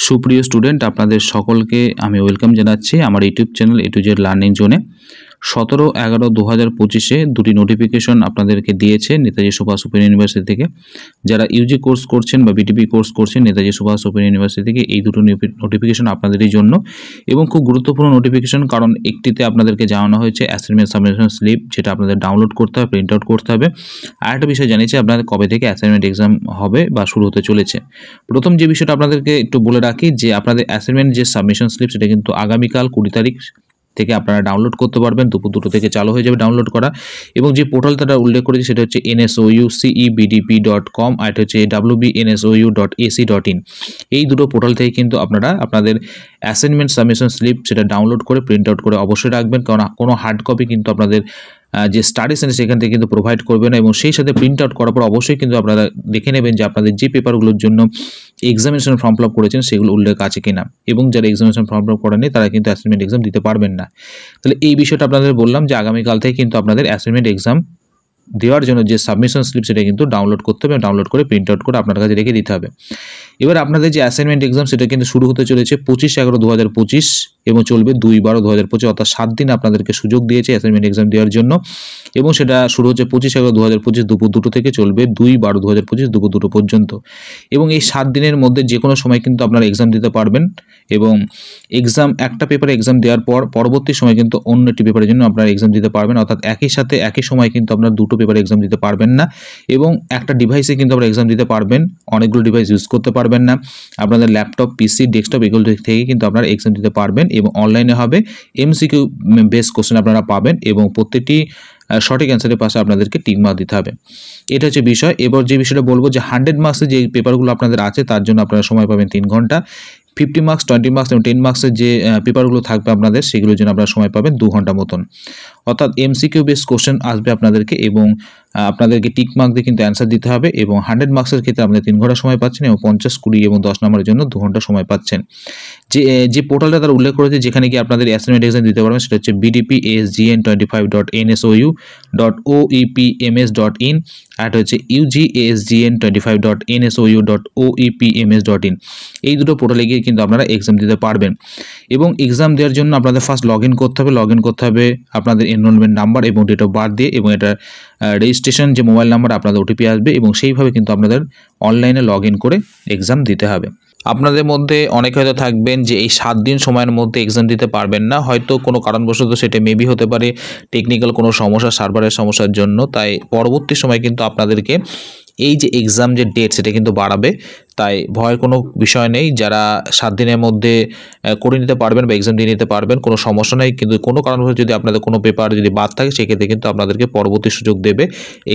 সুপ্রিয় স্টুডেন্ট, আপনাদের সকলকে আমি ওয়েলকাম জানাচ্ছি আমার YouTube channel A to Z learning জোনে। 17/11/2025 দুটি নোটিফিকেশন আপনাদেরকে দিয়েছে নেতাজি সুভাষ ওপেন ইউনিভার্সিটি থেকে। যারা ইউজি কোর্স করছেন বা বিটিপি কোর্স করছেন নেতাজি সুভাষ ওপেন ইউনিভার্সিটি থেকে, এই দুটো নোটিফিকেশন আপনাদেরই জন্য এবং খুব গুরুত্বপূর্ণ নোটিফিকেশন, কারণ একটিতে আপনাদেরকে জানানো হয়েছে অ্যাসাইনমেন্ট সাবমিশন স্লিপ, যেটা আপনাদের ডাউনলোড করতে হবে, প্রিন্ট আউট করতে হবে। আর একটা বিষয় জানিয়েছে আপনাদের কবে থেকে অ্যাসাইনমেন্ট এক্সাম হবে বা শুরু হতে চলেছে। প্রথম যে বিষয়টা আপনাদেরকে একটু বলে রাখি যে আপনাদের অ্যাসাইনমেন্ট যে সাবমিশন স্লিপ সেটা কিন্তু আগামীকাল 20 তারিখ থেকে আপনারা ডাউনলোড করতে পারবেন। দুপুর 2টো থেকে চালু হয়ে যাবে ডাউনলোড করা। এবং যে পোর্টালটা উল্লেখ করেছি সেটা হচ্ছে nsoucebdp.com, আর এটা হচ্ছে wbnsou.ac.in। এই দুটো পোর্টাল থেকে কিন্তু আপনারা আপনাদের অ্যাসাইনমেন্ট সাবমিশন স্লিপ সেটা ডাউনলোড করে প্রিন্ট আউট করে অবশ্যই রাখবেন, কারণ কোনো হার্ড কপি কিন্তু আপনাদের যে স্টাডি সেন্টার সেখান থেকে কিন্তু প্রোভাইড করবে না। এবং সেই সাথে প্রিন্ট আউট করার পর অবশ্যই কিন্তু আপনারা দেখে নেবেন যে আপনাদের যে পেপারগুলোর জন্য এক্সামিনেশন ফর্ম ফিল আপ করেছেন সেগুলো উল্লেখ আছে কিনা, এবং যারা এক্সামিনেশন ফর্ম ফিল আপ করেনি তারা কিন্তু অ্যাসাইনমেন্ট এক্সাম দিতে পারবেন না। তাহলে এই বিষয়টা আপনাদের বললাম যে আগামীকাল থেকে কিন্তু আপনাদের অ্যাসাইনমেন্ট এক্সাম দেওয়ার জন্য যে সাবমিশন স্লিপ সেটা কিন্তু ডাউনলোড করতে হবে, ডাউনলোড করে প্রিন্ট আউট করে আপনার কাছে রেখে দিতে হবে। এবার আপনাদের যে অ্যাসাইনমেন্ট এক্সাম সেটা কিন্তু শুরু হতে চলেছে 25/11/2025 এবং চলবে 2/12/2025, অর্থাৎ 7 দিন আপনাদেরকে সুযোগ দিয়েছে অ্যাসাইনমেন্ট এক্সাম দেওয়ার জন্য। এবং সেটা শুরু হচ্ছে 25/11/2025 দুপুর 2টো থেকে, চলবে 2/12/2025 দুপুর 2টো পর্যন্ত। এবং এই 7 দিনের মধ্যে যে কোনো সময় কিন্তু আপনারা এক্সাম দিতে পারবেন। এবং এক্সাম একটা পেপারে এক্সাম দেওয়ার পর পরবর্তী সময় কিন্তু অন্য একটি পেপারের জন্য আপনারা এক্সাম দিতে পারবেন, অর্থাৎ একই সাথে একই সময় কিন্তু আপনারা দুটো পেপারে এক্সাম দিতে পারবেন না। এবং একটা ডিভাইসে কিন্তু আপনারা এক্সাম দিতে পারবেন, অনেকগুলো ডিভাইস ইউজ করতে পারবেন না। আপনাদের ল্যাপটপ, পিসি, ডেস্কটপ এগুলো থেকে কিন্তু আপনারা এক্সাম দিতে পারবেন। এবং অনলাইনে হবে, এমসিকিউ বেস কোশ্চেন আপনারা পাবেন এবং প্রত্যেকটি সঠিক অ্যান্সারের পাশে আপনাদেরকে টিক মার্ক দিতে হবে। এটা হচ্ছে বিষয়। এবার যে বিষয়টা বলবো যে 100 মার্কসের যে পেপারগুলো আপনাদের আছে তার জন্য আপনারা সময় পাবেন 3 ঘন্টা। 50 মার্কস, 20 মার্কস এবং 10 মার্কসের যে পেপারগুলো থাকবে আপনাদের, সেগুলোর জন্য আপনারা সময় পাবেন 2 ঘন্টা মতন। অর্থাৎ এমসিকিউ বেস কোশ্চেন আসবে আপনাদেরকে এবং আপনাদেরকে টিক মার্ক দিয়ে কিন্তু অ্যান্সার দিতে হবে। এবং 100 মার্কসের ক্ষেত্রে আপনাদের 3 ঘন্টা সময় পাচ্ছেন এবং 50, 20 এবং 10 নম্বরের জন্য 2 ঘন্টা সময় পাচ্ছেন। যে পোর্টালটা তারা উল্লেখ করেছে যেখানে কি আপনাদের অ্যাসাইনমেন্ট এক্সাম দিতে পারবেন সেটা হচ্ছে bdpasgn25.nsou.oepms.in, আর হচ্ছে ugasgn25.nsou.oepms.in। এই দুটো পোর্টালে গিয়ে কিন্তু আপনারা এক্সাম দিতে পারবেন। এবং এক্সাম দেওয়ার জন্য আপনাদের ফার্স্ট লগ ইন করতে হবে আপনাদের এনরোলমেন্ট নাম্বার এবং ডেট অফ বার্থ দিয়ে, এবং এটা রেজিস্ট্রেশন যে মোবাইল নাম্বার আপনাদের ওটিপি আসবে, এবং সেইভাবে কিন্তু আপনাদের অনলাইনে লগ ইন করে এক্সাম দিতে হবে। আপনাদের মধ্যে অনেকে হয়তো থাকবেন যে এই 7 দিন সময়ের মধ্যে এক্সাম দিতে পারবেন না, হয়তো কোনো কারণবশত সেটা মেবি হতে পারে টেকনিক্যাল কোনো সমস্যা, সার্ভারের সমস্যার জন্য। তাই পরবর্তী সময় কিন্তু আপনাদেরকে এই যে এক্সাম যে ডেট সেটা কিন্তু বাড়াবে। তাই ভয়ের কোনো বিষয় নেই, যারা 7 দিনের মধ্যে করে নিতে পারবেন বা এক্সাম দিয়ে নিতে পারবেন কোনো সমস্যা নেই। কিন্তু কোনো কারণবশত যদি আপনাদের কোনো পেপার যদি বাদ থাকে সেক্ষেত্রে কিন্তু আপনাদেরকে পরবর্তী সুযোগ দেবে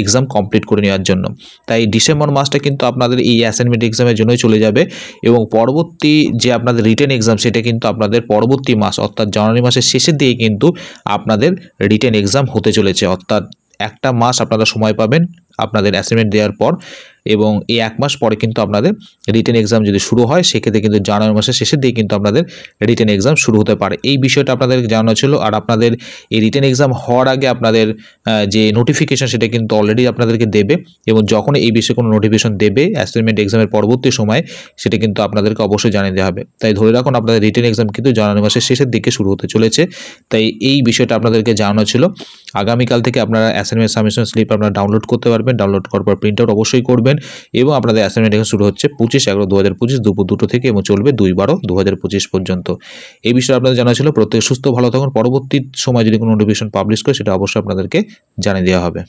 এক্সাম কমপ্লিট করে নেওয়ার জন্য। তাই ডিসেম্বর মাসটা কিন্তু আপনাদের এই অ্যাসাইনমেন্ট এক্সামের জন্যই চলে যাবে। এবং পরবর্তী যে আপনাদের রিটেন এক্সাম সেটা কিন্তু আপনাদের পরবর্তী মাস অর্থাৎ জানুয়ারি মাসের শেষের দিকে কিন্তু আপনাদের রিটেন এক্সাম হতে চলেছে। অর্থাৎ একটা মাস আপনারা সময় পাবেন আপনাদের অ্যাসাইনমেন্ট দেওয়ার পর, এবং এই 1 মাস পরে কিন্তু আপনাদের রিটেন এক্সাম যদি শুরু হয় সেক্ষেত্রে কিন্তু জানুয়ারি মাসের শেষের দিকে কিন্তু আপনাদের রিটেন এক্সাম শুরু হতে পারে। এই বিষয়টা আপনাদেরকে জানানো ছিল। আর আপনাদের এই রিটেন এক্সাম হওয়ার আগে আপনাদের যে নোটিফিকেশন সেটা কিন্তু অলরেডি আপনাদেরকে দেবে, এবং যখন এই বিষয়ে কোনো নোটিফিকেশন দেবে অ্যাসাইনমেন্ট এক্সামের পরবর্তী সময় সেটা কিন্তু আপনাদেরকে অবশ্যই জানিয়ে দেওয়া হবে। তাই ধরে রাখুন আপনাদের রিটেন এক্সাম কিন্তু জানুয়ারি মাসের শেষের দিকে শুরু হতে চলেছে। তাই এই বিষয়টা আপনাদেরকে জানানো ছিল। আগামীকাল থেকে আপনারা অ্যাসাইনমেন্ট সাবমিশন স্লিপ আপনারা ডাউনলোড করতে পারবেন, ডাউনলোড করার পর প্রিন্ট আউট অবশ্যই করবেন। এবং আপনাদের অ্যাসাইনমেন্ট এক্সাম শুরু হচ্ছে 25/11/2025 দুপুর 2টো থেকে এবং চলবে 2/12/2025 পর্যন্ত। এই বিষয়ে আপনাদের জানা ছিল। প্রত্যেকে সুস্থ ভালো থাকুন। পরবর্তী সময় যদি কোনো নোটিফিকেশন পাবলিশ করে সেটা অবশ্যই আপনাদেরকে জানিয়ে দেওয়া হবে।